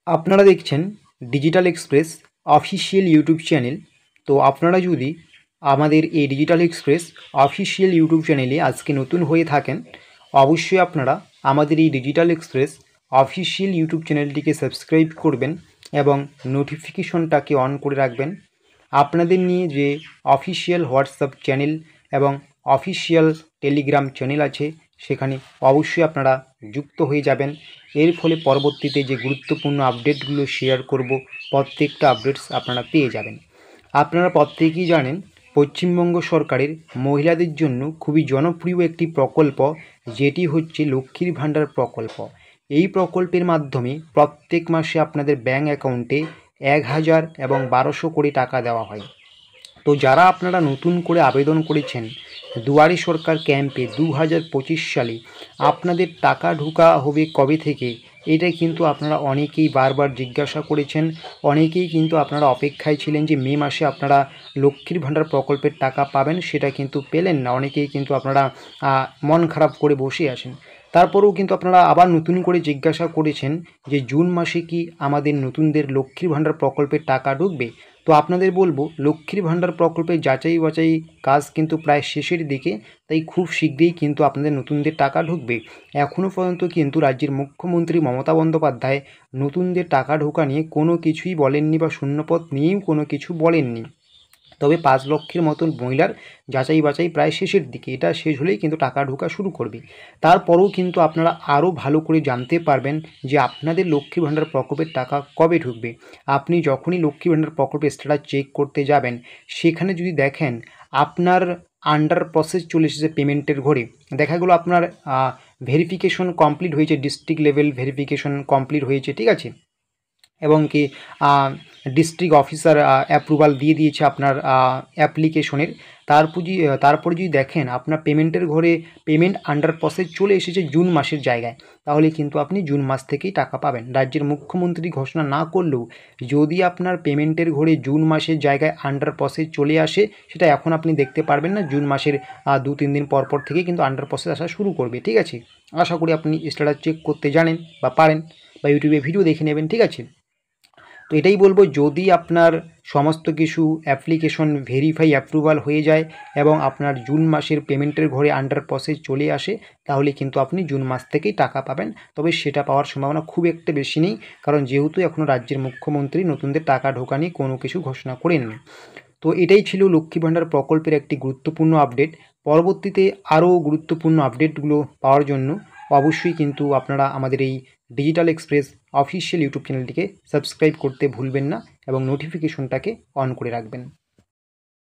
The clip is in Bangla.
আপনারা দেখছেন digital express official YouTube channel. তো আপনারা যদি আমাদের এই ডিজিটাল এক্সপ্রেস অফিসিয়াল ইউটিউব চ্যানেলে আজকে নতুন হয়ে থাকেন, অবশ্যই আপনারা আমাদের এই ডিজিটাল এক্সপ্রেস অফিসিয়াল ইউটিউব চ্যানেলটিকে সাবস্ক্রাইব করবেন এবং নোটিফিকেশনটাকে অন করে রাখবেন। আপনাদের নিয়ে যে অফিসিয়াল হোয়াটসঅ্যাপ চ্যানেল এবং অফিসিয়াল টেলিগ্রাম চ্যানেল আছে, সেখানে অবশ্যই আপনারা যুক্ত হয়ে যাবেন। এর ফলে পরবর্তীতে যে গুরুত্বপূর্ণ আপডেটগুলো শেয়ার করব, প্রত্যেকটা আপডেটস আপনারা পেয়ে যাবেন। আপনারা প্রত্যেকেই জানেন পশ্চিমবঙ্গ সরকারের মহিলাদের জন্য খুবই জনপ্রিয় একটি প্রকল্প, যেটি হচ্ছে লক্ষ্মীর ভাণ্ডার প্রকল্প। এই প্রকল্পের মাধ্যমে প্রত্যেক মাসে আপনাদের ব্যাঙ্ক অ্যাকাউন্টে 1000 এবং 1200 করে টাকা দেওয়া হয়। তো যারা আপনারা নতুন করে আবেদন করেছেন দুয়ারে সরকার ক্যাম্পে 2025 সালে, আপনাদের টাকা ঢোকা হবে কবে থেকে, এটা কিন্তু আপনারা অনেকেই বারবার জিজ্ঞাসা করেছেন। অনেকেই কিন্তু আপনারা অপেক্ষায় ছিলেন যে মে মাসে আপনারা লক্ষ্মীর ভাণ্ডার প্রকল্পের টাকা পাবেন, সেটা কিন্তু পেলেন না। অনেকেই কিন্তু আপনারা মন খারাপ করে বসে আছেন। তারপরেও কিন্তু আপনারা আবার নতুন করে জিজ্ঞাসা করেছেন যে জুন মাসে কি আমাদের নতুনদের লক্ষ্মীর ভাণ্ডার প্রকল্পের টাকা ঢুকবে। তো আপনাদের বলবো, লক্ষ্মীর ভাণ্ডার প্রকল্পের যাচাই বাছাই কাজ কিন্তু প্রায় শেষের দিকে, তাই খুব শীঘ্রই কিন্তু আপনাদের নতুনদের টাকা ঢুকবে। এখনও পর্যন্ত কিন্তু রাজ্যের মুখ্যমন্ত্রী মমতা বন্দ্যোপাধ্যায় নতুনদের টাকা ঢোকা নিয়ে কোনো কিছুই বলেননি বা শূন্যপদ নিয়েও কোনো কিছু বলেননি। তবে 5 লক্ষের মতন মহিলার যাচাই বাছাই প্রায় শেষের দিকে, এটা শেষ হলেই কিন্তু টাকা ঢোকা শুরু করবে। তারপরেও কিন্তু আপনারা আরও ভালো করে জানতে পারবেন যে আপনাদের লক্ষ্মী ভাণ্ডার প্রকল্পের টাকা কবে ঢুকবে। আপনি যখনই লক্ষ্মী ভাণ্ডার প্রকল্পের স্ট্যাটাস চেক করতে যাবেন, সেখানে যদি দেখেন আপনার আন্ডার প্রসেস চলে এসেছে পেমেন্টের ঘরে, দেখা গেলো আপনার ভেরিফিকেশন কমপ্লিট হয়েছে, ডিস্ট্রিক্ট লেভেল ভেরিফিকেশন কমপ্লিট হয়েছে, ঠিক আছে, এবং কি ডিস্ট্রিক্ট অফিসার অ্যাপ্রুভাল দিয়ে দিয়েছে আপনার অ্যাপ্লিকেশনের। তারপরে যদি দেখেন আপনার পেমেন্টের ঘরে পেমেন্ট আন্ডার প্রসেস চলে এসেছে জুন মাসের জায়গায়, তাহলে কিন্তু আপনি জুন মাস থেকেই টাকা পাবেন। রাজ্যের মুখ্যমন্ত্রী ঘোষণা না করলেও যদি আপনার পেমেন্টের ঘরে জুন মাসের জায়গায় আন্ডার প্রসেস চলে আসে, সেটা এখন আপনি দেখতে পারবেন না, জুন মাসের 2-3 দিন পর থেকেই কিন্তু আন্ডার প্রসেস আসা শুরু করবে, ঠিক আছে। আশা করি আপনি স্ট্যাটাস চেক করতে জানেন বা পারেন, বা ইউটিউবে ভিডিও দেখে নেবেন, ঠিক আছে। তো এটাই বলবো, যদি আপনার সমস্ত কিছু অ্যাপ্লিকেশন ভেরিফাই অ্যাপ্রুভাল হয়ে যায় এবং আপনার জুন মাসের পেমেন্টের ঘরে আন্ডার প্রসেস চলে আসে, তাহলে কিন্তু আপনি জুন মাস থেকেই টাকা পাবেন। তবে সেটা পাওয়ার সম্ভাবনা খুব একটা বেশি নেই, কারণ যেহেতু এখনও রাজ্যের মুখ্যমন্ত্রী নতুনদের টাকা ঢোকা নিয়ে কোনো কিছু ঘোষণা করেননি। তো এটাই ছিল লক্ষ্মী ভাণ্ডার প্রকল্পের একটি গুরুত্বপূর্ণ আপডেট। পরবর্তীতে আরও গুরুত্বপূর্ণ আপডেটগুলো পাওয়ার জন্য অবশ্যই কিন্তু আপনারা আমাদের এই ডিজিটাল এক্সপ্রেস অফিসিয়াল ইউটিউব চ্যানেলটিকে সাবস্ক্রাইব করতে ভুলবেন না এবং নোটিফিকেশনটাকে অন করে রাখবেন।